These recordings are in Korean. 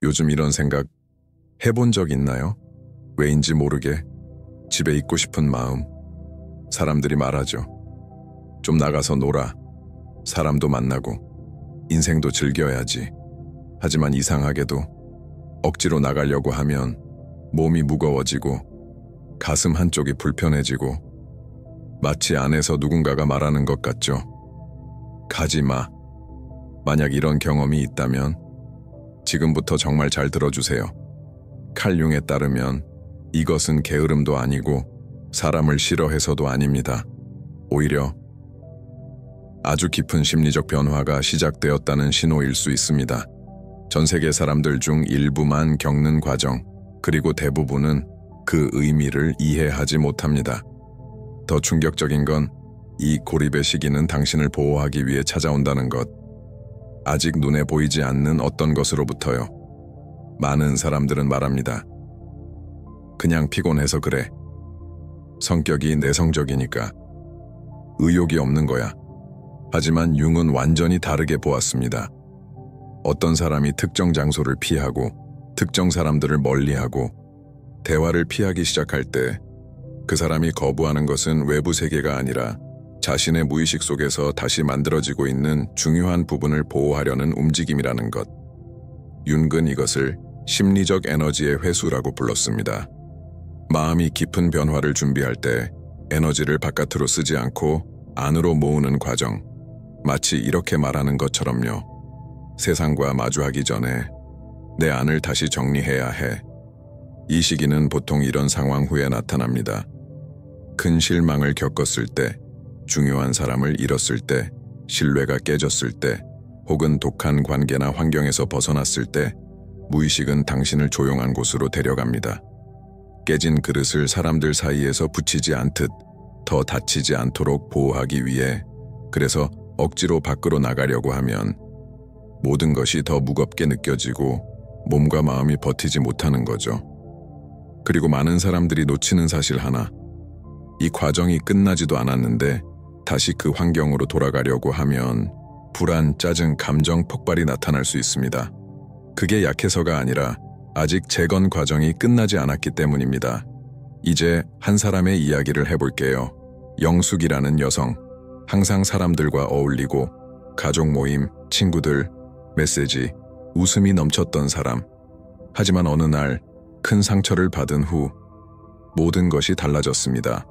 요즘 이런 생각 해본 적 있나요? 왜인지 모르게 집에 있고 싶은 마음. 사람들이 말하죠. 좀 나가서 놀아. 사람도 만나고 인생도 즐겨야지. 하지만 이상하게도 억지로 나가려고 하면 몸이 무거워지고 가슴 한쪽이 불편해지고 마치 안에서 누군가가 말하는 것 같죠. 가지 마. 만약 이런 경험이 있다면 지금부터 정말 잘 들어주세요. 칼융에 따르면 이것은 게으름도 아니고 사람을 싫어해서도 아닙니다. 오히려 아주 깊은 심리적 변화가 시작되었다는 신호일 수 있습니다. 전 세계 사람들 중 일부만 겪는 과정, 그리고 대부분은 그 의미를 이해하지 못합니다. 더 충격적인 건 이 고립의 시기는 당신을 보호하기 위해 찾아온다는 것. 아직 눈에 보이지 않는 어떤 것으로부터요. 많은 사람들은 말합니다. 그냥 피곤해서 그래. 성격이 내성적이니까. 의욕이 없는 거야. 하지만 융은 완전히 다르게 보았습니다. 어떤 사람이 특정 장소를 피하고 특정 사람들을 멀리하고 대화를 피하기 시작할 때 그 사람이 거부하는 것은 외부 세계가 아니라 자신의 무의식 속에서 다시 만들어지고 있는 중요한 부분을 보호하려는 움직임이라는 것. 융은 이것을 심리적 에너지의 회수라고 불렀습니다. 마음이 깊은 변화를 준비할 때 에너지를 바깥으로 쓰지 않고 안으로 모으는 과정. 마치 이렇게 말하는 것처럼요. 세상과 마주하기 전에 내 안을 다시 정리해야 해. 이 시기는 보통 이런 상황 후에 나타납니다. 큰 실망을 겪었을 때, 중요한 사람을 잃었을 때, 신뢰가 깨졌을 때, 혹은 독한 관계나 환경에서 벗어났을 때, 무의식은 당신을 조용한 곳으로 데려갑니다. 깨진 그릇을 사람들 사이에서 붙이지 않듯 더 다치지 않도록 보호하기 위해, 그래서 억지로 밖으로 나가려고 하면 모든 것이 더 무겁게 느껴지고 몸과 마음이 버티지 못하는 거죠. 그리고 많은 사람들이 놓치는 사실 하나. 이 과정이 끝나지도 않았는데 다시 그 환경으로 돌아가려고 하면 불안, 짜증, 감정 폭발이 나타날 수 있습니다. 그게 약해서가 아니라 아직 재건 과정이 끝나지 않았기 때문입니다. 이제 한 사람의 이야기를 해볼게요. 영숙이라는 여성. 항상 사람들과 어울리고 가족 모임, 친구들, 메시지, 웃음이 넘쳤던 사람. 하지만 어느 날 큰 상처를 받은 후 모든 것이 달라졌습니다.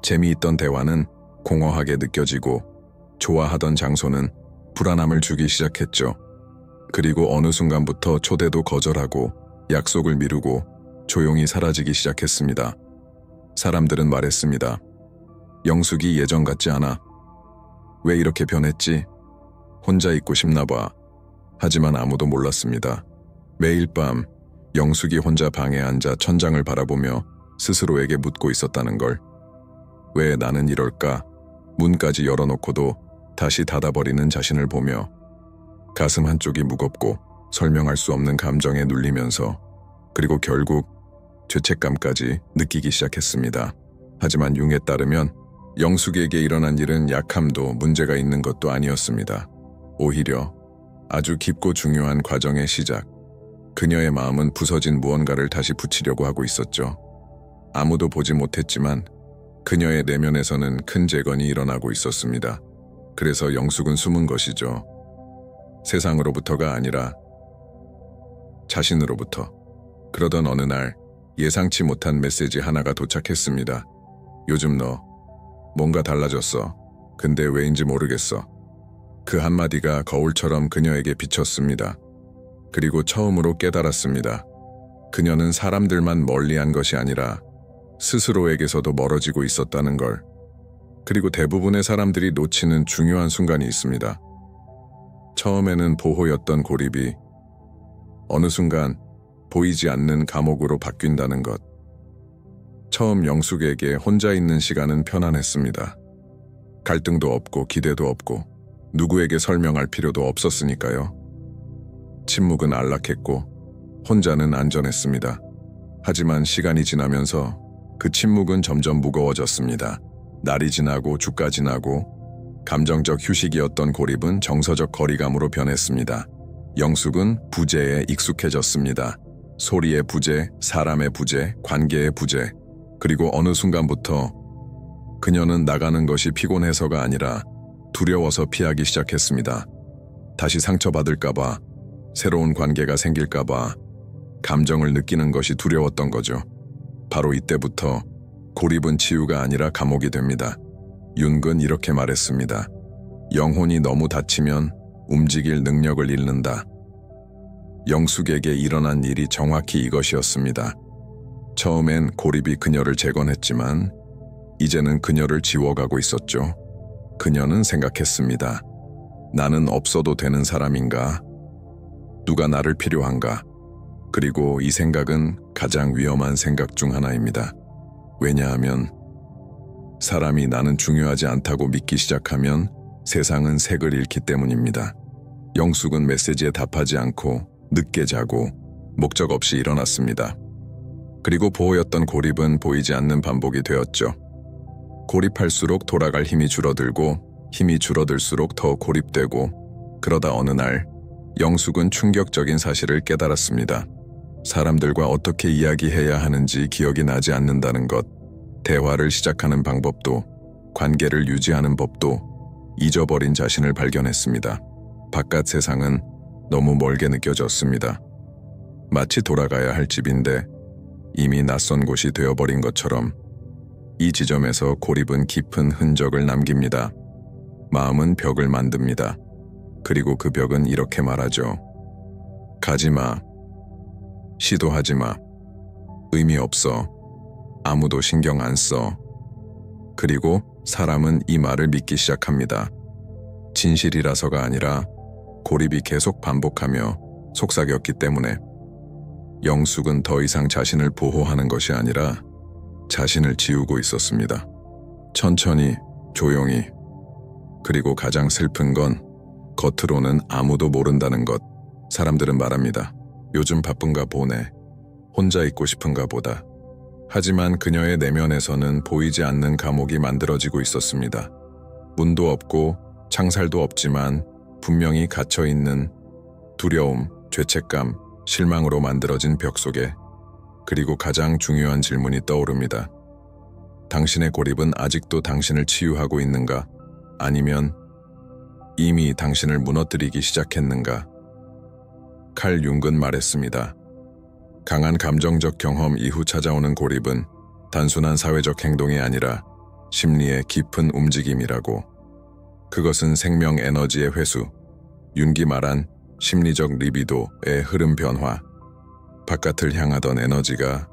재미있던 대화는 공허하게 느껴지고 좋아하던 장소는 불안함을 주기 시작했죠. 그리고 어느 순간부터 초대도 거절하고 약속을 미루고 조용히 사라지기 시작했습니다. 사람들은 말했습니다. 영숙이 예전 같지 않아. 왜 이렇게 변했지? 혼자 있고 싶나 봐. 하지만 아무도 몰랐습니다. 매일 밤 영숙이 혼자 방에 앉아 천장을 바라보며 스스로에게 묻고 있었다는 걸. 왜 나는 이럴까? 문까지 열어놓고도 다시 닫아버리는 자신을 보며 가슴 한쪽이 무겁고 설명할 수 없는 감정에 눌리면서 그리고 결국 죄책감까지 느끼기 시작했습니다. 하지만 융에 따르면 영숙에게 일어난 일은 약함도 문제가 있는 것도 아니었습니다. 오히려 아주 깊고 중요한 과정의 시작. 그녀의 마음은 부서진 무언가를 다시 붙이려고 하고 있었죠. 아무도 보지 못했지만 그녀의 내면에서는 큰 재건이 일어나고 있었습니다. 그래서 영숙은 숨은 것이죠. 세상으로부터가 아니라 자신으로부터. 그러던 어느 날 예상치 못한 메시지 하나가 도착했습니다. 요즘 너 뭔가 달라졌어. 근데 왜인지 모르겠어. 그 한마디가 거울처럼 그녀에게 비쳤습니다. 그리고 처음으로 깨달았습니다. 그녀는 사람들만 멀리한 것이 아니라 스스로에게서도 멀어지고 있었다는 걸. 그리고 대부분의 사람들이 놓치는 중요한 순간이 있습니다. 처음에는 보호였던 고립이 어느 순간 보이지 않는 감옥으로 바뀐다는 것. 처음 영숙에게 혼자 있는 시간은 편안했습니다. 갈등도 없고 기대도 없고 누구에게 설명할 필요도 없었으니까요. 침묵은 안락했고 혼자는 안전했습니다. 하지만 시간이 지나면서 그 침묵은 점점 무거워졌습니다. 날이 지나고 주가 지나고 감정적 휴식이었던 고립은 정서적 거리감으로 변했습니다. 영숙은 부재에 익숙해졌습니다. 소리의 부재, 사람의 부재, 관계의 부재, 그리고 어느 순간부터 그녀는 나가는 것이 피곤해서가 아니라 두려워서 피하기 시작했습니다. 다시 상처받을까봐, 새로운 관계가 생길까봐 감정을 느끼는 것이 두려웠던 거죠. 바로 이때부터 고립은 치유가 아니라 감옥이 됩니다. 윤근 이렇게 말했습니다. 영혼이 너무 다치면 움직일 능력을 잃는다. 영숙에게 일어난 일이 정확히 이것이었습니다. 처음엔 고립이 그녀를 재건했지만 이제는 그녀를 지워가고 있었죠. 그녀는 생각했습니다. 나는 없어도 되는 사람인가? 누가 나를 필요한가? 그리고 이 생각은 가장 위험한 생각 중 하나입니다. 왜냐하면 사람이 나는 중요하지 않다고 믿기 시작하면 세상은 색을 잃기 때문입니다. 영숙은 메시지에 답하지 않고 늦게 자고 목적 없이 일어났습니다. 그리고 보호였던 고립은 보이지 않는 반복이 되었죠. 고립할수록 돌아갈 힘이 줄어들고 힘이 줄어들수록 더 고립되고 그러다 어느 날 영숙은 충격적인 사실을 깨달았습니다. 사람들과 어떻게 이야기해야 하는지 기억이 나지 않는다는 것, 대화를 시작하는 방법도, 관계를 유지하는 법도 잊어버린 자신을 발견했습니다. 바깥 세상은 너무 멀게 느껴졌습니다. 마치 돌아가야 할 집인데 이미 낯선 곳이 되어버린 것처럼 이 지점에서 고립은 깊은 흔적을 남깁니다. 마음은 벽을 만듭니다. 그리고 그 벽은 이렇게 말하죠. 가지마. 시도하지마. 의미 없어. 아무도 신경 안 써. 그리고 사람은 이 말을 믿기 시작합니다. 진실이라서가 아니라 고립이 계속 반복하며 속삭였기 때문에. 영숙은 더 이상 자신을 보호하는 것이 아니라 자신을 지우고 있었습니다. 천천히, 조용히. 그리고 가장 슬픈 건 겉으로는 아무도 모른다는 것. 사람들은 말합니다. 요즘 바쁜가 보네. 혼자 있고 싶은가 보다. 하지만 그녀의 내면에서는 보이지 않는 감옥이 만들어지고 있었습니다. 문도 없고 창살도 없지만 분명히 갇혀있는 두려움, 죄책감, 실망으로 만들어진 벽 속에 그리고 가장 중요한 질문이 떠오릅니다. 당신의 고립은 아직도 당신을 치유하고 있는가? 아니면 이미 당신을 무너뜨리기 시작했는가? 칼 융은 말했습니다. 강한 감정적 경험 이후 찾아오는 고립은 단순한 사회적 행동이 아니라 심리의 깊은 움직임이라고. 그것은 생명 에너지의 회수, 윤기 말한 심리적 리비도의 흐름 변화, 바깥을 향하던 에너지가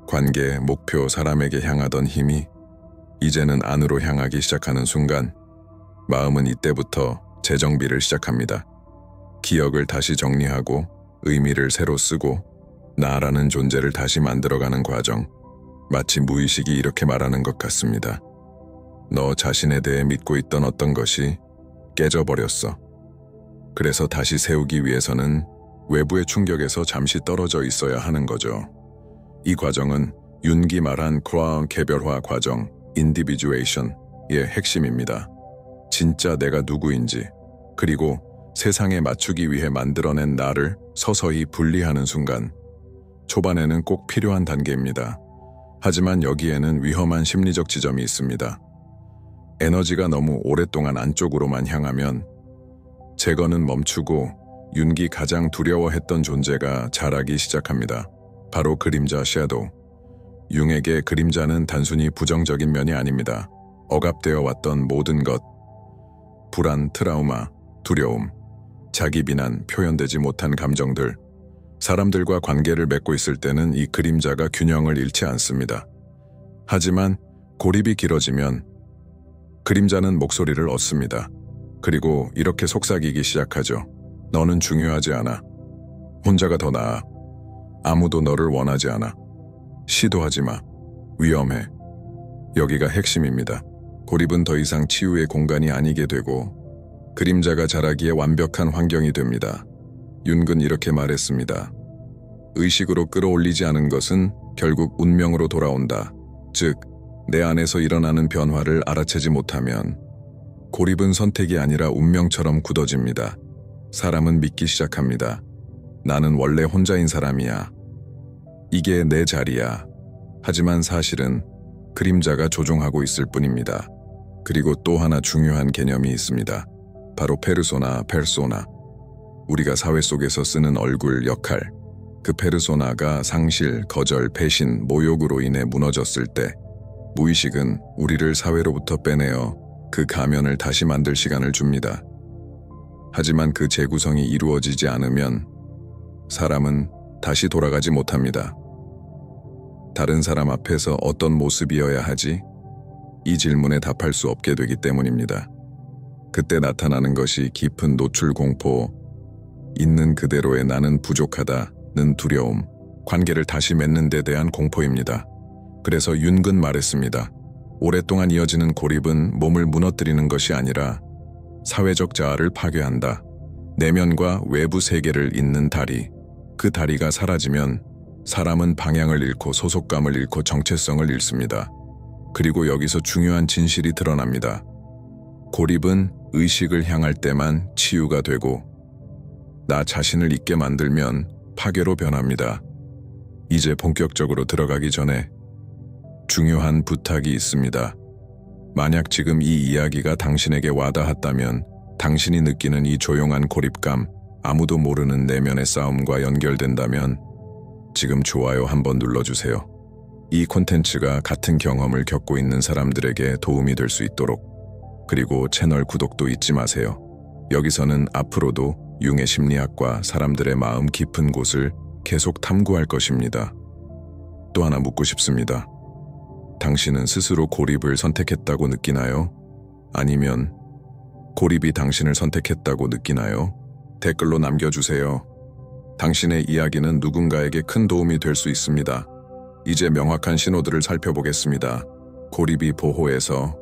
관계, 목표, 사람에게 향하던 힘이 이제는 안으로 향하기 시작하는 순간 마음은 이때부터 재정비를 시작합니다. 기억을 다시 정리하고 의미를 새로 쓰고 나라는 존재를 다시 만들어가는 과정. 마치 무의식이 이렇게 말하는 것 같습니다. 너 자신에 대해 믿고 있던 어떤 것이 깨져버렸어. 그래서 다시 세우기 위해서는 외부의 충격에서 잠시 떨어져 있어야 하는 거죠. 이 과정은 윤기 말한 크라운 개별화 과정, 인디비주에이션의 핵심입니다. 진짜 내가 누구인지, 그리고 세상에 맞추기 위해 만들어낸 나를 서서히 분리하는 순간, 초반에는 꼭 필요한 단계입니다. 하지만 여기에는 위험한 심리적 지점이 있습니다. 에너지가 너무 오랫동안 안쪽으로만 향하면 제거는 멈추고 윤기 가장 두려워했던 존재가 자라기 시작합니다. 바로 그림자 섀도우. 융에게 그림자는 단순히 부정적인 면이 아닙니다. 억압되어 왔던 모든 것, 불안, 트라우마, 두려움, 자기 비난, 표현되지 못한 감정들, 사람들과 관계를 맺고 있을 때는 이 그림자가 균형을 잃지 않습니다. 하지만 고립이 길어지면 그림자는 목소리를 얻습니다. 그리고 이렇게 속삭이기 시작하죠. 너는 중요하지 않아. 혼자가 더 나아. 아무도 너를 원하지 않아. 시도하지 마. 위험해. 여기가 핵심입니다. 고립은 더 이상 치유의 공간이 아니게 되고 그림자가 자라기에 완벽한 환경이 됩니다. 윤근 이렇게 말했습니다. 의식으로 끌어올리지 않은 것은 결국 운명으로 돌아온다. 즉, 내 안에서 일어나는 변화를 알아채지 못하면 고립은 선택이 아니라 운명처럼 굳어집니다. 사람은 믿기 시작합니다. 나는 원래 혼자인 사람이야. 이게 내 자리야. 하지만 사실은 그림자가 조종하고 있을 뿐입니다. 그리고 또 하나 중요한 개념이 있습니다. 바로 페르소나. 우리가 사회 속에서 쓰는 얼굴, 역할. 그 페르소나가 상실, 거절, 배신, 모욕으로 인해 무너졌을 때 무의식은 우리를 사회로부터 빼내어 그 가면을 다시 만들 시간을 줍니다. 하지만 그 재구성이 이루어지지 않으면 사람은 다시 돌아가지 못합니다. 다른 사람 앞에서 어떤 모습이어야 하지? 이 질문에 답할 수 없게 되기 때문입니다. 그때 나타나는 것이 깊은 노출 공포, 있는 그대로의 나는 부족하다는 두려움, 관계를 다시 맺는 데 대한 공포입니다. 그래서 윤근 말했습니다. 오랫동안 이어지는 고립은 몸을 무너뜨리는 것이 아니라 사회적 자아를 파괴한다. 내면과 외부 세계를 잇는 다리, 그 다리가 사라지면 사람은 방향을 잃고 소속감을 잃고 정체성을 잃습니다. 그리고 여기서 중요한 진실이 드러납니다. 고립은 의식을 향할 때만 치유가 되고 나 자신을 잊게 만들면 파괴로 변합니다. 이제 본격적으로 들어가기 전에 중요한 부탁이 있습니다. 만약 지금 이 이야기가 당신에게 와닿았다면 당신이 느끼는 이 조용한 고립감, 아무도 모르는 내면의 싸움과 연결된다면 지금 좋아요 한번 눌러주세요. 이 콘텐츠가 같은 경험을 겪고 있는 사람들에게 도움이 될 수 있도록. 그리고 채널 구독도 잊지 마세요. 여기서는 앞으로도 융의 심리학과 사람들의 마음 깊은 곳을 계속 탐구할 것입니다. 또 하나 묻고 싶습니다. 당신은 스스로 고립을 선택했다고 느끼나요? 아니면 고립이 당신을 선택했다고 느끼나요? 댓글로 남겨주세요. 당신의 이야기는 누군가에게 큰 도움이 될 수 있습니다. 이제 명확한 신호들을 살펴보겠습니다. 고립이 보호에서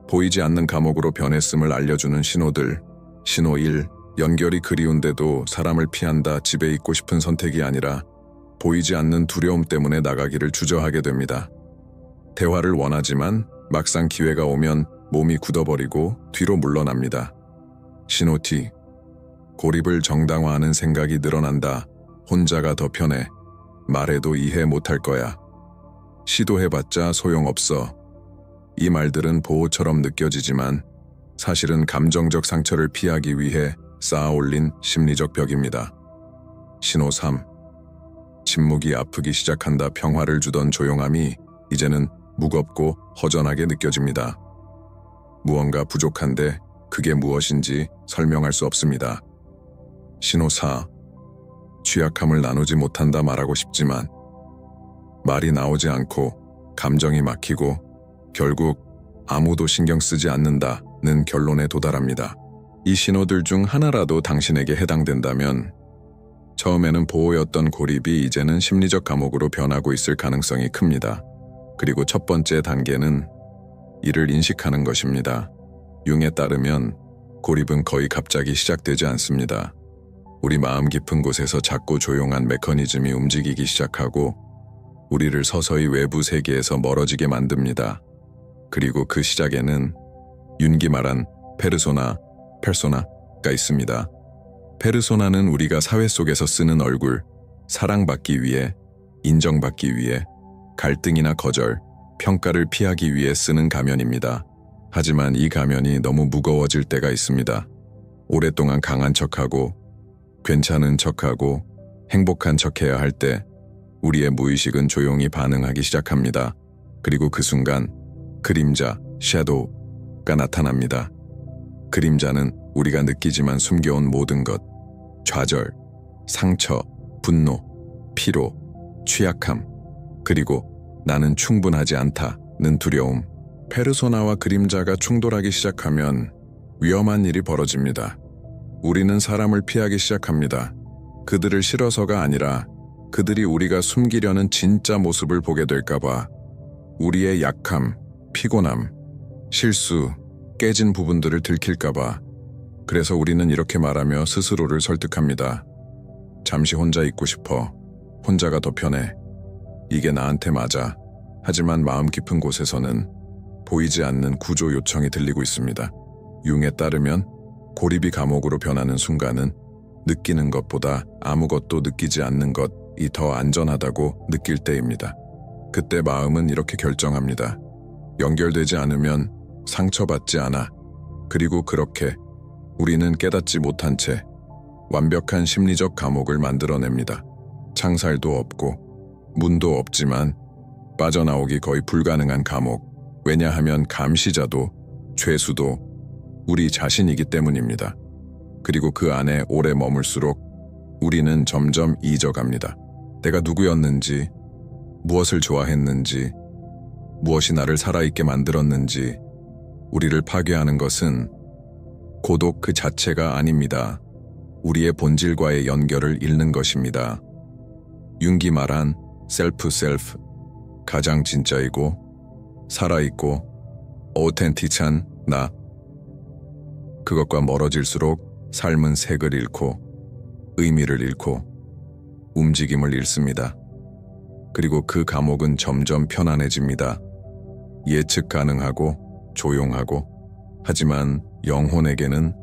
보이지 않는 감옥으로 변했음을 알려주는 신호들. 신호 1. 연결이 그리운데도 사람을 피한다. 집에 있고 싶은 선택이 아니라 보이지 않는 두려움 때문에 나가기를 주저하게 됩니다. 대화를 원하지만 막상 기회가 오면 몸이 굳어버리고 뒤로 물러납니다. 신호 T. 고립을 정당화하는 생각이 늘어난다. 혼자가 더 편해. 말해도 이해 못할 거야. 시도해봤자 소용없어. 이 말들은 보호처럼 느껴지지만 사실은 감정적 상처를 피하기 위해 쌓아올린 심리적 벽입니다. 신호 3. 침묵이 아프기 시작한다. 평화를 주던 조용함이 이제는 무겁고 허전하게 느껴집니다. 무언가 부족한데 그게 무엇인지 설명할 수 없습니다. 신호 4. 취약함을 나누지 못한다. 말하고 싶지만 말이 나오지 않고 감정이 막히고 결국 아무도 신경 쓰지 않는다는 결론에 도달합니다. 이 신호들 중 하나라도 당신에게 해당된다면 처음에는 보호였던 고립이 이제는 심리적 감옥으로 변하고 있을 가능성이 큽니다. 그리고 첫 번째 단계는 이를 인식하는 것입니다. 융에 따르면 고립은 거의 갑자기 시작되지 않습니다. 우리 마음 깊은 곳에서 작고 조용한 메커니즘이 움직이기 시작하고 우리를 서서히 외부 세계에서 멀어지게 만듭니다. 그리고 그 시작에는 윤기 말한 페르소나가 있습니다. 페르소나는 우리가 사회 속에서 쓰는 얼굴, 사랑받기 위해, 인정받기 위해, 갈등이나 거절, 평가를 피하기 위해 쓰는 가면입니다. 하지만 이 가면이 너무 무거워질 때가 있습니다. 오랫동안 강한 척하고, 괜찮은 척하고, 행복한 척해야 할 때 우리의 무의식은 조용히 반응하기 시작합니다. 그리고 그 순간 그림자, 섀도우가 나타납니다. 그림자는 우리가 느끼지만 숨겨온 모든 것, 좌절, 상처, 분노, 피로, 취약함, 그리고 나는 충분하지 않다는 두려움. 페르소나와 그림자가 충돌하기 시작하면 위험한 일이 벌어집니다. 우리는 사람을 피하기 시작합니다. 그들을 싫어서가 아니라 그들이 우리가 숨기려는 진짜 모습을 보게 될까봐. 우리의 약함, 피곤함, 실수, 깨진 부분들을 들킬까봐. 그래서 우리는 이렇게 말하며 스스로를 설득합니다. 잠시 혼자 있고 싶어. 혼자가 더 편해. 이게 나한테 맞아. 하지만 마음 깊은 곳에서는 보이지 않는 구조 요청이 들리고 있습니다. 융에 따르면 고립이 감옥으로 변하는 순간은 느끼는 것보다 아무것도 느끼지 않는 것이 더 안전하다고 느낄 때입니다. 그때 마음은 이렇게 결정합니다. 연결되지 않으면 상처받지 않아. 그리고 그렇게 우리는 깨닫지 못한 채 완벽한 심리적 감옥을 만들어냅니다. 창살도 없고 문도 없지만 빠져나오기 거의 불가능한 감옥. 왜냐하면 감시자도 죄수도 우리 자신이기 때문입니다. 그리고 그 안에 오래 머물수록 우리는 점점 잊어갑니다. 내가 누구였는지, 무엇을 좋아했는지, 무엇이 나를 살아있게 만들었는지. 우리를 파괴하는 것은 고독 그 자체가 아닙니다. 우리의 본질과의 연결을 잃는 것입니다. 융기 말한 셀프, 가장 진짜이고 살아있고 오텐티찬 나. 그것과 멀어질수록 삶은 색을 잃고 의미를 잃고 움직임을 잃습니다. 그리고 그 감옥은 점점 편안해집니다. 예측 가능하고 조용하고, 하지만 영혼에게는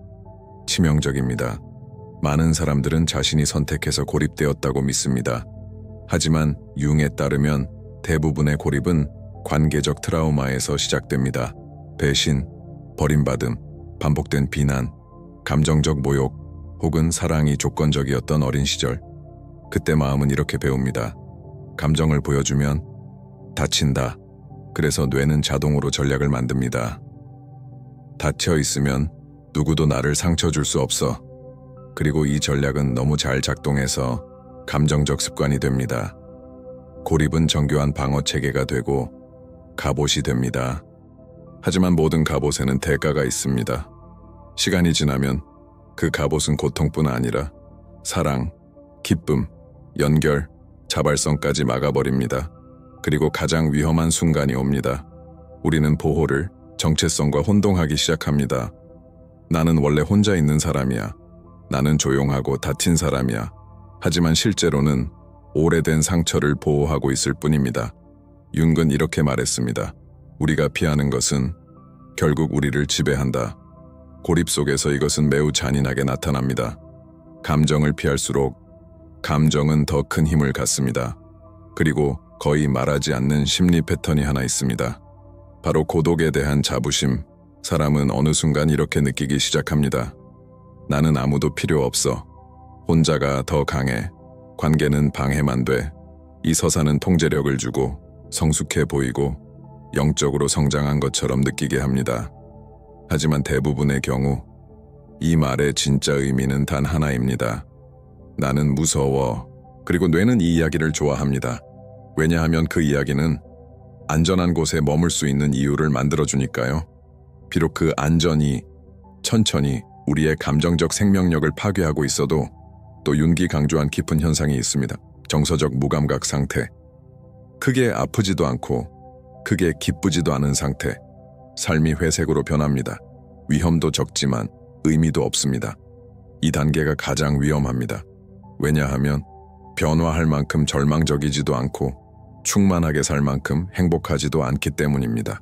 치명적입니다. 많은 사람들은 자신이 선택해서 고립되었다고 믿습니다. 하지만 융에 따르면 대부분의 고립은 관계적 트라우마에서 시작됩니다. 배신, 버림받음, 반복된 비난, 감정적 모욕, 혹은 사랑이 조건적이었던 어린 시절. 그때 마음은 이렇게 배웁니다. 감정을 보여주면 다친다. 그래서 뇌는 자동으로 전략을 만듭니다. 닫혀 있으면 누구도 나를 상처 줄 수 없어. 그리고 이 전략은 너무 잘 작동해서 감정적 습관이 됩니다. 고립은 정교한 방어 체계가 되고 갑옷이 됩니다. 하지만 모든 갑옷에는 대가가 있습니다. 시간이 지나면 그 갑옷은 고통뿐 아니라 사랑, 기쁨, 연결, 자발성까지 막아버립니다. 그리고 가장 위험한 순간이 옵니다. 우리는 보호를, 정체성과 혼동하기 시작합니다. 나는 원래 혼자 있는 사람이야. 나는 조용하고 닫힌 사람이야. 하지만 실제로는 오래된 상처를 보호하고 있을 뿐입니다. 융은 이렇게 말했습니다. 우리가 피하는 것은 결국 우리를 지배한다. 고립 속에서 이것은 매우 잔인하게 나타납니다. 감정을 피할수록 감정은 더 큰 힘을 갖습니다. 그리고 거의 말하지 않는 심리 패턴이 하나 있습니다. 바로 고독에 대한 자부심. 사람은 어느 순간 이렇게 느끼기 시작합니다. 나는 아무도 필요 없어. 혼자가 더 강해. 관계는 방해만 돼. 이 서사는 통제력을 주고 성숙해 보이고 영적으로 성장한 것처럼 느끼게 합니다. 하지만 대부분의 경우 이 말의 진짜 의미는 단 하나입니다. 나는 무서워. 그리고 뇌는 이 이야기를 좋아합니다. 왜냐하면 그 이야기는 안전한 곳에 머물 수 있는 이유를 만들어주니까요. 비록 그 안전이 천천히 우리의 감정적 생명력을 파괴하고 있어도 또 융이 강조한 깊은 현상이 있습니다. 정서적 무감각 상태. 크게 아프지도 않고 크게 기쁘지도 않은 상태. 삶이 회색으로 변합니다. 위험도 적지만 의미도 없습니다. 이 단계가 가장 위험합니다. 왜냐하면 변화할 만큼 절망적이지도 않고 충만하게 살 만큼 행복하지도 않기 때문입니다.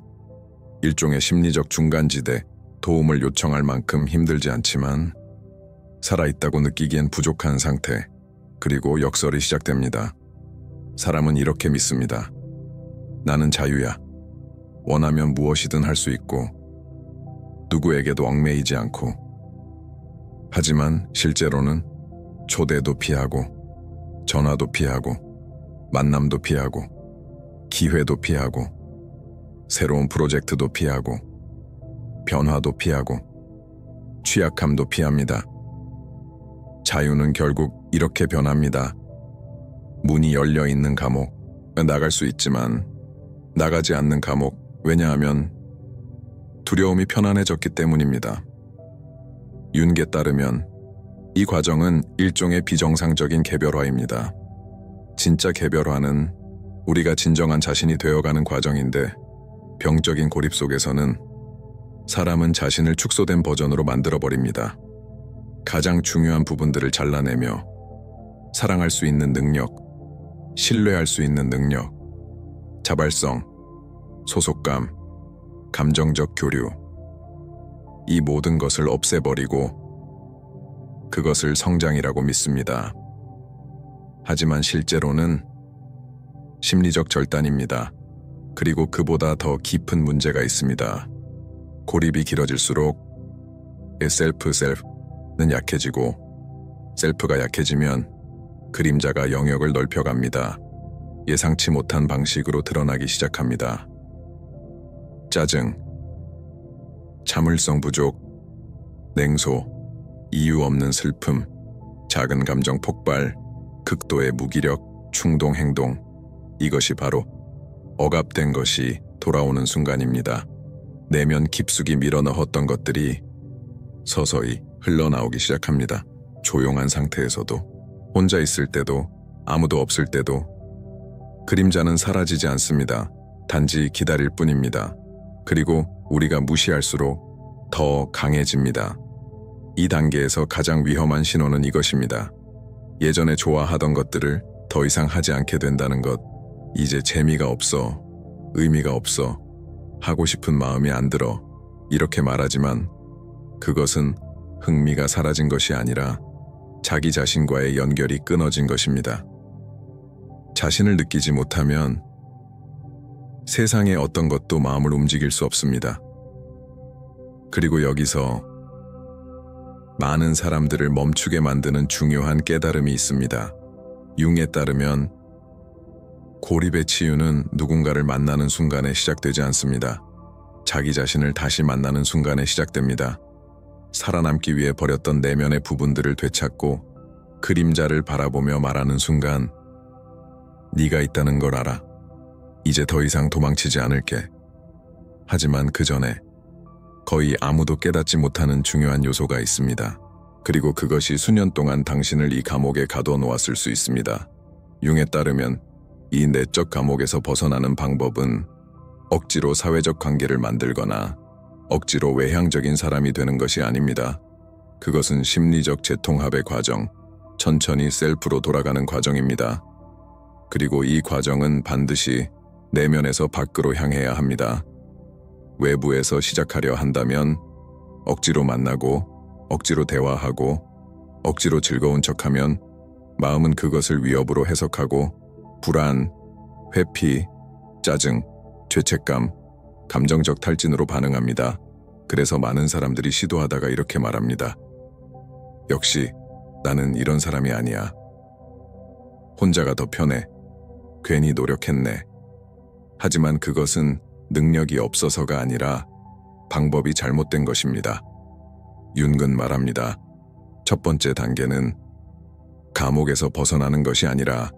일종의 심리적 중간지대, 도움을 요청할 만큼 힘들지 않지만 살아있다고 느끼기엔 부족한 상태, 그리고 역설이 시작됩니다. 사람은 이렇게 믿습니다. 나는 자유야. 원하면 무엇이든 할 수 있고 누구에게도 얽매이지 않고. 하지만 실제로는 초대도 피하고 전화도 피하고 만남도 피하고 기회도 피하고 새로운 프로젝트도 피하고 변화도 피하고 취약함도 피합니다. 자유는 결국 이렇게 변합니다. 문이 열려 있는 감옥, 나갈 수 있지만 나가지 않는 감옥. 왜냐하면 두려움이 편안해졌기 때문입니다. 융에 따르면 이 과정은 일종의 비정상적인 개별화입니다. 진짜 개별화는 우리가 진정한 자신이 되어가는 과정인데, 병적인 고립 속에서는 사람은 자신을 축소된 버전으로 만들어버립니다. 가장 중요한 부분들을 잘라내며 사랑할 수 있는 능력, 신뢰할 수 있는 능력, 자발성, 소속감, 감정적 교류, 이 모든 것을 없애버리고 그것을 성장이라고 믿습니다. 하지만 실제로는 심리적 절단입니다. 그리고 그보다 더 깊은 문제가 있습니다. 고립이 길어질수록 셀프는 약해지고, 셀프가 약해지면 그림자가 영역을 넓혀갑니다. 예상치 못한 방식으로 드러나기 시작합니다. 짜증, 참을성 부족, 냉소, 이유 없는 슬픔, 작은 감정 폭발, 극도의 무기력, 충동 행동. 이것이 바로 억압된 것이 돌아오는 순간입니다. 내면 깊숙이 밀어넣었던 것들이 서서히 흘러나오기 시작합니다. 조용한 상태에서도, 혼자 있을 때도, 아무도 없을 때도. 그림자는 사라지지 않습니다. 단지 기다릴 뿐입니다. 그리고 우리가 무시할수록 더 강해집니다. 이 단계에서 가장 위험한 신호는 이것입니다. 예전에 좋아하던 것들을 더 이상 하지 않게 된다는 것. 이제 재미가 없어, 의미가 없어, 하고 싶은 마음이 안 들어. 이렇게 말하지만 그것은 흥미가 사라진 것이 아니라 자기 자신과의 연결이 끊어진 것입니다. 자신을 느끼지 못하면 세상의 어떤 것도 마음을 움직일 수 없습니다. 그리고 여기서 많은 사람들을 멈추게 만드는 중요한 깨달음이 있습니다. 융에 따르면 고립의 치유는 누군가를 만나는 순간에 시작되지 않습니다. 자기 자신을 다시 만나는 순간에 시작됩니다. 살아남기 위해 버렸던 내면의 부분들을 되찾고 그림자를 바라보며 말하는 순간, 네가 있다는 걸 알아. 이제 더 이상 도망치지 않을게. 하지만 그 전에 거의 아무도 깨닫지 못하는 중요한 요소가 있습니다. 그리고 그것이 수년 동안 당신을 이 감옥에 가둬놓았을 수 있습니다. 융에 따르면 이 내적 감옥에서 벗어나는 방법은 억지로 사회적 관계를 만들거나 억지로 외향적인 사람이 되는 것이 아닙니다. 그것은 심리적 재통합의 과정, 천천히 셀프로 돌아가는 과정입니다. 그리고 이 과정은 반드시 내면에서 밖으로 향해야 합니다. 외부에서 시작하려 한다면 억지로 만나고, 억지로 대화하고, 억지로 즐거운 척하면 마음은 그것을 위협으로 해석하고 불안, 회피, 짜증, 죄책감, 감정적 탈진으로 반응합니다. 그래서 많은 사람들이 시도하다가 이렇게 말합니다. 역시 나는 이런 사람이 아니야. 혼자가 더 편해. 괜히 노력했네. 하지만 그것은 능력이 없어서가 아니라 방법이 잘못된 것입니다. 윤근 말합니다. 첫 번째 단계는 감옥에서 벗어나는 것이 아니라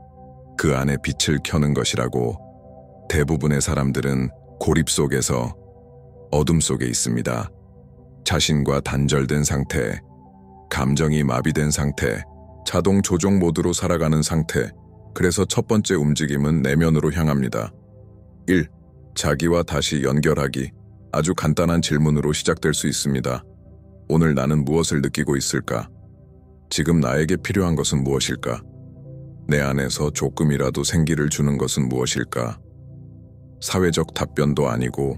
그 안에 빛을 켜는 것이라고. 대부분의 사람들은 고립 속에서 어둠 속에 있습니다. 자신과 단절된 상태, 감정이 마비된 상태, 자동 조종 모드로 살아가는 상태. 그래서 첫 번째 움직임은 내면으로 향합니다. 1. 자기와 다시 연결하기. 아주 간단한 질문으로 시작될 수 있습니다. 오늘 나는 무엇을 느끼고 있을까? 지금 나에게 필요한 것은 무엇일까? 내 안에서 조금이라도 생기를 주는 것은 무엇일까? 사회적 답변도 아니고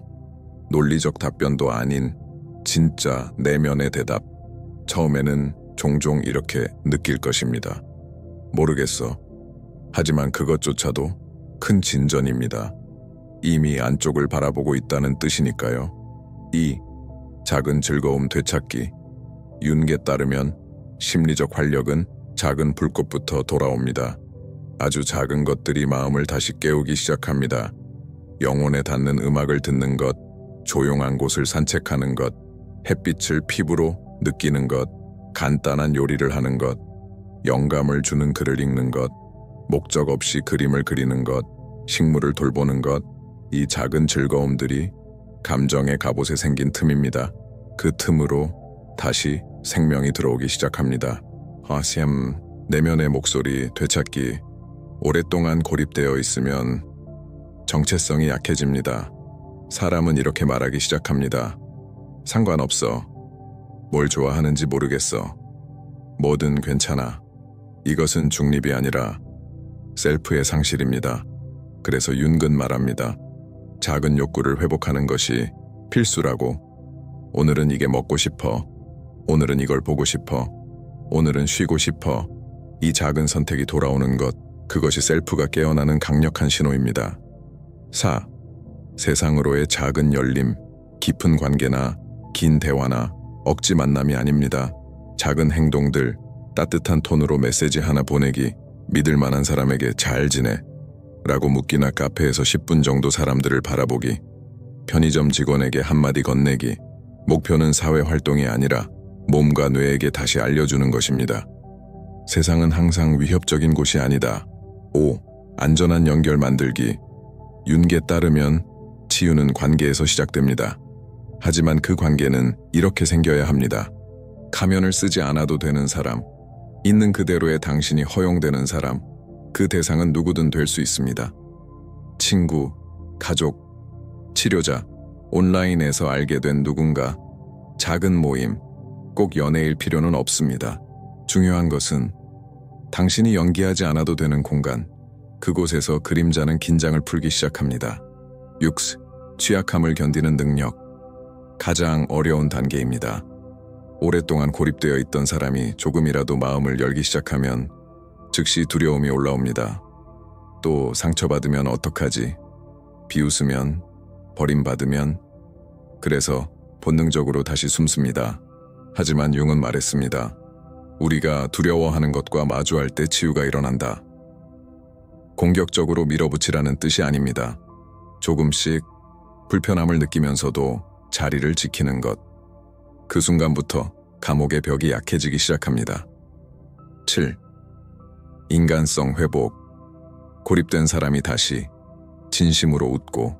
논리적 답변도 아닌 진짜 내면의 대답. 처음에는 종종 이렇게 느낄 것입니다. 모르겠어. 하지만 그것조차도 큰 진전입니다. 이미 안쪽을 바라보고 있다는 뜻이니까요. 2. 작은 즐거움 되찾기. 윤게 따르면 심리적 활력은 작은 불꽃부터 돌아옵니다. 아주 작은 것들이 마음을 다시 깨우기 시작합니다. 영혼에 닿는 음악을 듣는 것, 조용한 곳을 산책하는 것, 햇빛을 피부로 느끼는 것, 간단한 요리를 하는 것, 영감을 주는 글을 읽는 것, 목적 없이 그림을 그리는 것, 식물을 돌보는 것. 이 작은 즐거움들이 감정의 갑옷에 생긴 틈입니다. 그 틈으로 다시 생명이 들어오기 시작합니다. 내면의 목소리 되찾기. 오랫동안 고립되어 있으면 정체성이 약해집니다. 사람은 이렇게 말하기 시작합니다. 상관없어. 뭘 좋아하는지 모르겠어. 뭐든 괜찮아. 이것은 중립이 아니라 셀프의 상실입니다. 그래서 윤근 말합니다. 작은 욕구를 회복하는 것이 필수라고. 오늘은 이게 먹고 싶어. 오늘은 이걸 보고 싶어. 오늘은 쉬고 싶어. 이 작은 선택이 돌아오는 것, 그것이 셀프가 깨어나는 강력한 신호입니다. 4. 세상으로의 작은 열림, 깊은 관계나 긴 대화나 억지 만남이 아닙니다. 작은 행동들, 따뜻한 톤으로 메시지 하나 보내기, 믿을 만한 사람에게 잘 지내? 라고 묻기나 카페에서 10분 정도 사람들을 바라보기, 편의점 직원에게 한마디 건네기. 목표는 사회 활동이 아니라 몸과 뇌에게 다시 알려주는 것입니다. 세상은 항상 위협적인 곳이 아니다. 5. 안전한 연결 만들기. 윤기에 따르면 치유는 관계에서 시작됩니다. 하지만 그 관계는 이렇게 생겨야 합니다. 가면을 쓰지 않아도 되는 사람, 있는 그대로의 당신이 허용되는 사람, 그 대상은 누구든 될 수 있습니다. 친구, 가족, 치료자, 온라인에서 알게 된 누군가, 작은 모임, 꼭 연애일 필요는 없습니다. 중요한 것은 당신이 연기하지 않아도 되는 공간, 그곳에서 그림자는 긴장을 풀기 시작합니다. 6. 취약함을 견디는 능력. 가장 어려운 단계입니다. 오랫동안 고립되어 있던 사람이 조금이라도 마음을 열기 시작하면 즉시 두려움이 올라옵니다. 또 상처받으면 어떡하지? 비웃으면? 버림받으면? 그래서 본능적으로 다시 숨습니다. 하지만 융은 말했습니다. 우리가 두려워하는 것과 마주할 때 치유가 일어난다. 공격적으로 밀어붙이라는 뜻이 아닙니다. 조금씩 불편함을 느끼면서도 자리를 지키는 것. 그 순간부터 감옥의 벽이 약해지기 시작합니다. 7. 인간성 회복. 고립된 사람이 다시 진심으로 웃고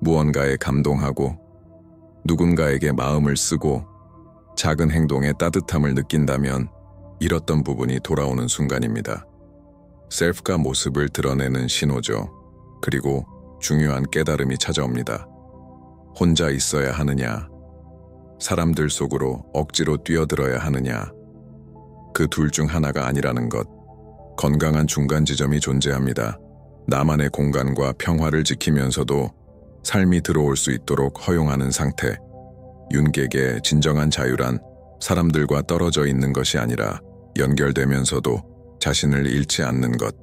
무언가에 감동하고 누군가에게 마음을 쓰고 작은 행동에 따뜻함을 느낀다면 잃었던 부분이 돌아오는 순간입니다. 셀프가 모습을 드러내는 신호죠. 그리고 중요한 깨달음이 찾아옵니다. 혼자 있어야 하느냐, 사람들 속으로 억지로 뛰어들어야 하느냐, 그 둘 중 하나가 아니라는 것. 건강한 중간 지점이 존재합니다. 나만의 공간과 평화를 지키면서도 삶이 들어올 수 있도록 허용하는 상태. 윤객의 진정한 자유란 사람들과 떨어져 있는 것이 아니라 연결되면서도 자신을 잃지 않는 것.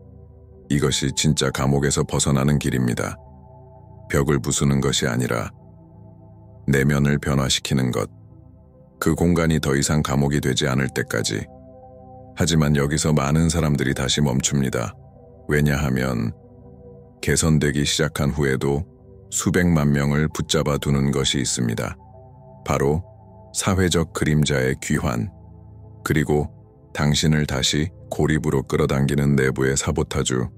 이것이 진짜 감옥에서 벗어나는 길입니다. 벽을 부수는 것이 아니라 내면을 변화시키는 것. 그 공간이 더 이상 감옥이 되지 않을 때까지. 하지만 여기서 많은 사람들이 다시 멈춥니다. 왜냐하면 개선되기 시작한 후에도 수백만 명을 붙잡아 두는 것이 있습니다. 바로 사회적 그림자의 귀환, 그리고 당신을 다시 고립으로 끌어당기는 내부의 사보타주.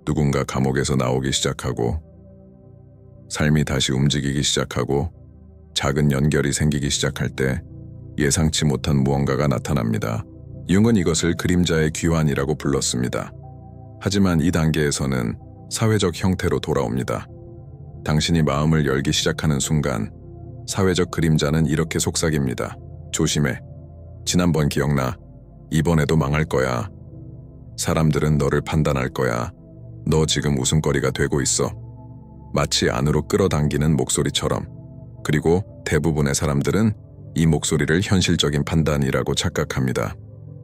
누군가 감옥에서 나오기 시작하고 삶이 다시 움직이기 시작하고 작은 연결이 생기기 시작할 때 예상치 못한 무언가가 나타납니다. 융은 이것을 그림자의 귀환이라고 불렀습니다. 하지만 이 단계에서는 사회적 형태로 돌아옵니다. 당신이 마음을 열기 시작하는 순간 사회적 그림자는 이렇게 속삭입니다. 조심해. 지난번 기억나. 이번에도 망할 거야. 사람들은 너를 판단할 거야. 너 지금 웃음거리가 되고 있어. 마치 안으로 끌어당기는 목소리처럼. 그리고 대부분의 사람들은 이 목소리를 현실적인 판단이라고 착각합니다.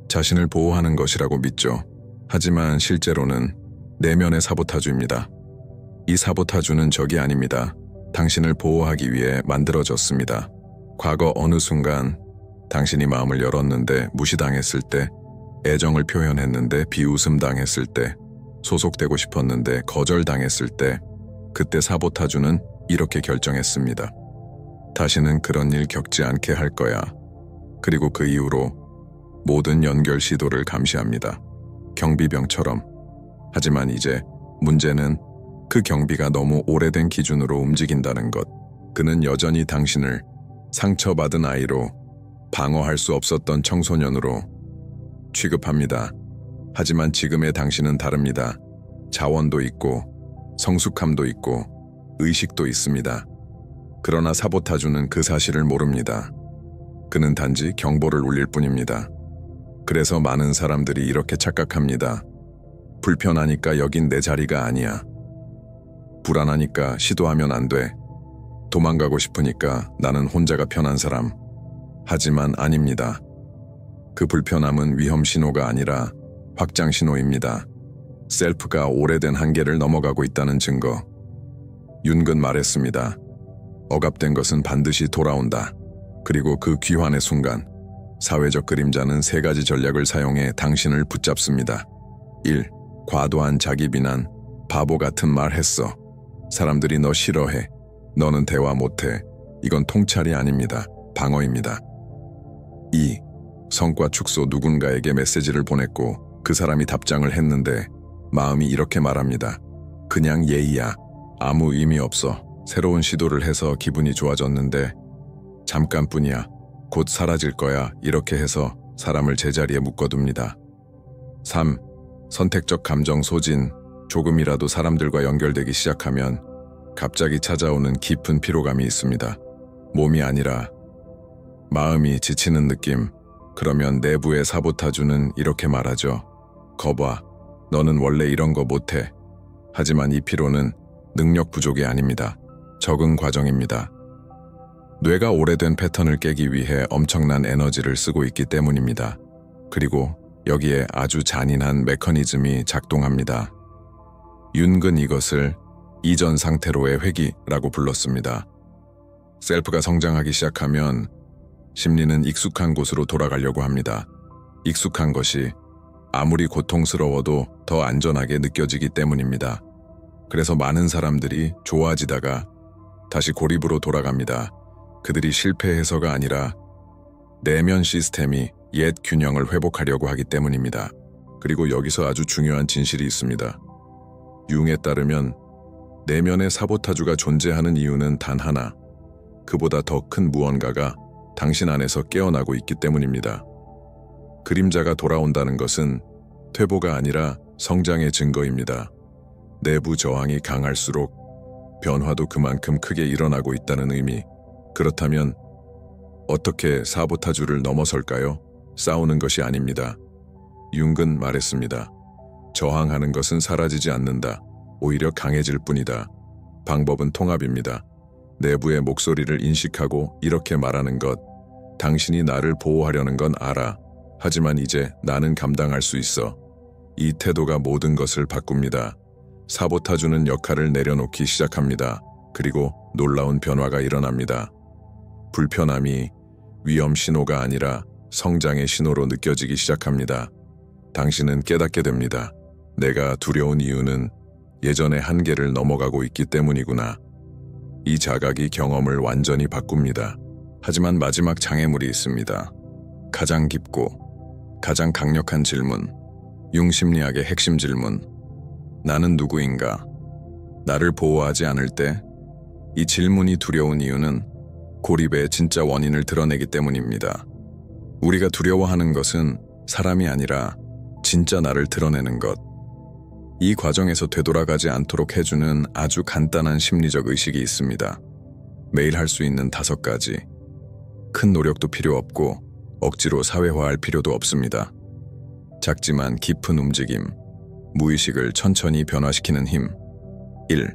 자신을 보호하는 것이라고 믿죠. 하지만 실제로는 내면의 사보타주입니다. 이 사보타주는 적이 아닙니다. 당신을 보호하기 위해 만들어졌습니다. 과거 어느 순간 당신이 마음을 열었는데 무시당했을 때, 애정을 표현했는데 비웃음 당했을 때, 소속되고 싶었는데 거절당했을 때, 그때 사보타주는 이렇게 결정했습니다. 다시는 그런 일 겪지 않게 할 거야. 그리고 그 이후로 모든 연결 시도를 감시합니다. 경비병처럼. 하지만 이제 문제는 그 경비가 너무 오래된 기준으로 움직인다는 것. 그는 여전히 당신을 상처받은 아이로, 방어할 수 없었던 청소년으로 취급합니다. 하지만 지금의 당신은 다릅니다. 자원도 있고 성숙함도 있고 의식도 있습니다. 그러나 사보타주는 그 사실을 모릅니다. 그는 단지 경보를 울릴 뿐입니다. 그래서 많은 사람들이 이렇게 착각합니다. 불편하니까 여긴 내 자리가 아니야. 불안하니까 시도하면 안 돼. 도망가고 싶으니까 나는 혼자가 편한 사람. 하지만 아닙니다. 그 불편함은 위험 신호가 아니라 확장 신호입니다. 셀프가 오래된 한계를 넘어가고 있다는 증거. 윤근 말했습니다. 억압된 것은 반드시 돌아온다. 그리고 그 귀환의 순간, 사회적 그림자는 세 가지 전략을 사용해 당신을 붙잡습니다. 1. 과도한 자기 비난. 바보 같은 말 했어. 사람들이 너 싫어해. 너는 대화 못해. 이건 통찰이 아닙니다. 방어입니다. 2. 성과 축소. 누군가에게 메시지를 보냈고 그 사람이 답장을 했는데 마음이 이렇게 말합니다. 그냥 예의야. 아무 의미 없어. 새로운 시도를 해서 기분이 좋아졌는데 잠깐뿐이야. 곧 사라질 거야. 이렇게 해서 사람을 제자리에 묶어둡니다. 3. 선택적 감정 소진. 조금이라도 사람들과 연결되기 시작하면 갑자기 찾아오는 깊은 피로감이 있습니다. 몸이 아니라 마음이 지치는 느낌. 그러면 내부의 사보타주는 이렇게 말하죠. 거봐, 너는 원래 이런 거 못해. 하지만 이 피로는 능력 부족이 아닙니다. 적응 과정입니다. 뇌가 오래된 패턴을 깨기 위해 엄청난 에너지를 쓰고 있기 때문입니다. 그리고 여기에 아주 잔인한 메커니즘이 작동합니다. 윤근 이것을 이전 상태로의 회귀라고 불렀습니다. 셀프가 성장하기 시작하면 심리는 익숙한 곳으로 돌아가려고 합니다. 익숙한 것이 아무리 고통스러워도 더 안전하게 느껴지기 때문입니다. 그래서 많은 사람들이 좋아지다가 다시 고립으로 돌아갑니다. 그들이 실패해서가 아니라 내면 시스템이 옛 균형을 회복하려고 하기 때문입니다. 그리고 여기서 아주 중요한 진실이 있습니다. 융에 따르면 내면의 사보타주가 존재하는 이유는 단 하나, 그보다 더 큰 무언가가 당신 안에서 깨어나고 있기 때문입니다. 그림자가 돌아온다는 것은 퇴보가 아니라 성장의 증거입니다. 내부 저항이 강할수록 변화도 그만큼 크게 일어나고 있다는 의미. 그렇다면 어떻게 사보타주를 넘어설까요? 싸우는 것이 아닙니다. 융근 말했습니다. 저항하는 것은 사라지지 않는다. 오히려 강해질 뿐이다. 방법은 통합입니다. 내부의 목소리를 인식하고 이렇게 말하는 것. 당신이 나를 보호하려는 건 알아. 하지만 이제 나는 감당할 수 있어. 이 태도가 모든 것을 바꿉니다. 사보타주는 역할을 내려놓기 시작합니다. 그리고 놀라운 변화가 일어납니다. 불편함이 위험 신호가 아니라 성장의 신호로 느껴지기 시작합니다. 당신은 깨닫게 됩니다. 내가 두려운 이유는 예전의 한계를 넘어가고 있기 때문이구나. 이 자각이 경험을 완전히 바꿉니다. 하지만 마지막 장애물이 있습니다. 가장 깊고 가장 강력한 질문. 융심리학의 핵심 질문. 나는 누구인가? 나를 보호하지 않을 때 이 질문이 두려운 이유는 고립의 진짜 원인을 드러내기 때문입니다. 우리가 두려워하는 것은 사람이 아니라 진짜 나를 드러내는 것. 이 과정에서 되돌아가지 않도록 해주는 아주 간단한 심리적 의식이 있습니다. 매일 할 수 있는 5가지. 큰 노력도 필요 없고 억지로 사회화할 필요도 없습니다. 작지만 깊은 움직임, 무의식을 천천히 변화시키는 힘. 1.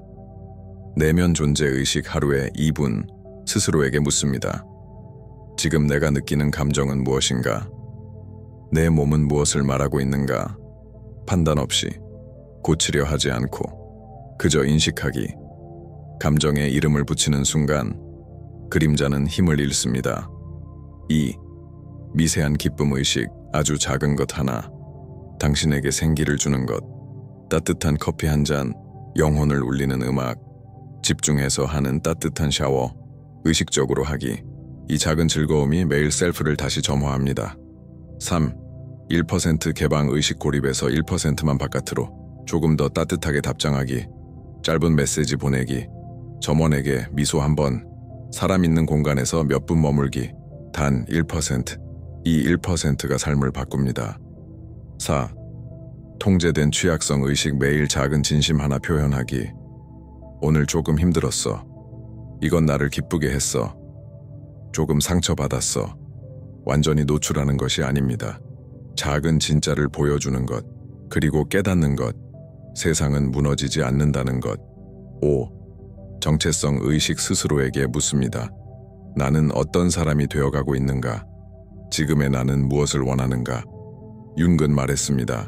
내면 존재 의식 하루에 2분 스스로에게 묻습니다. 지금 내가 느끼는 감정은 무엇인가? 내 몸은 무엇을 말하고 있는가? 판단 없이, 고치려 하지 않고, 그저 인식하기. 감정에 이름을 붙이는 순간 그림자는 힘을 잃습니다. 2. 미세한 기쁨 의식, 아주 작은 것 하나. 당신에게 생기를 주는 것. 따뜻한 커피 한 잔, 영혼을 울리는 음악, 집중해서 하는 따뜻한 샤워, 의식적으로 하기. 이 작은 즐거움이 매일 셀프를 다시 점화합니다. 3. 1% 개방 의식 고립에서 1%만 바깥으로 조금 더 따뜻하게 답장하기. 짧은 메시지 보내기. 점원에게 미소 한번. 사람 있는 공간에서 몇 분 머물기. 단 1%. 이 1%가 삶을 바꿉니다. 4. 통제된 취약성 의식 매일 작은 진심 하나 표현하기. 오늘 조금 힘들었어. 이건 나를 기쁘게 했어. 조금 상처받았어. 완전히 노출하는 것이 아닙니다. 작은 진짜를 보여주는 것, 그리고 깨닫는 것. 세상은 무너지지 않는다는 것. 5. 정체성 의식 스스로에게 묻습니다. 나는 어떤 사람이 되어가고 있는가? 지금의 나는 무엇을 원하는가? 윤근 말했습니다.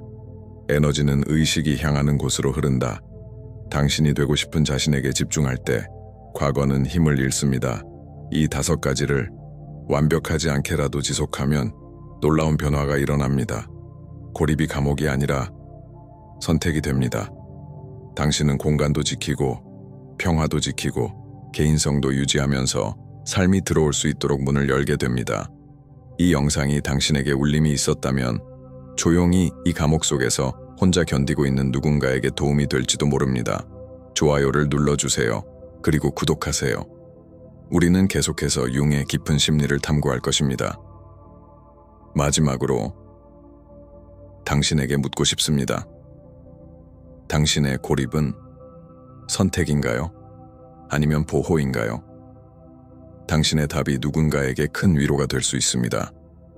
에너지는 의식이 향하는 곳으로 흐른다. 당신이 되고 싶은 자신에게 집중할 때 과거는 힘을 잃습니다. 이 5가지를 완벽하지 않게라도 지속하면 놀라운 변화가 일어납니다. 고립이 감옥이 아니라 선택이 됩니다. 당신은 공간도 지키고 평화도 지키고 개인성도 유지하면서 삶이 들어올 수 있도록 문을 열게 됩니다. 이 영상이 당신에게 울림이 있었다면 조용히 이 감옥 속에서 혼자 견디고 있는 누군가에게 도움이 될지도 모릅니다. 좋아요를 눌러주세요. 그리고 구독하세요. 우리는 계속해서 융의 깊은 심리를 탐구할 것입니다. 마지막으로 당신에게 묻고 싶습니다. 당신의 고립은 선택인가요? 아니면 보호인가요? 당신의 답이 누군가에게 큰 위로가 될 수 있습니다.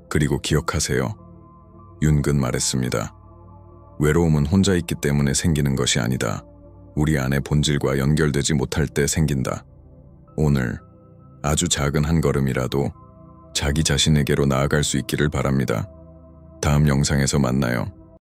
그리고 기억하세요. 윤근 말했습니다. 외로움은 혼자 있기 때문에 생기는 것이 아니다. 우리 안의 본질과 연결되지 못할 때 생긴다. 오늘 아주 작은 한 걸음이라도 자기 자신에게로 나아갈 수 있기를 바랍니다. 다음 영상에서 만나요.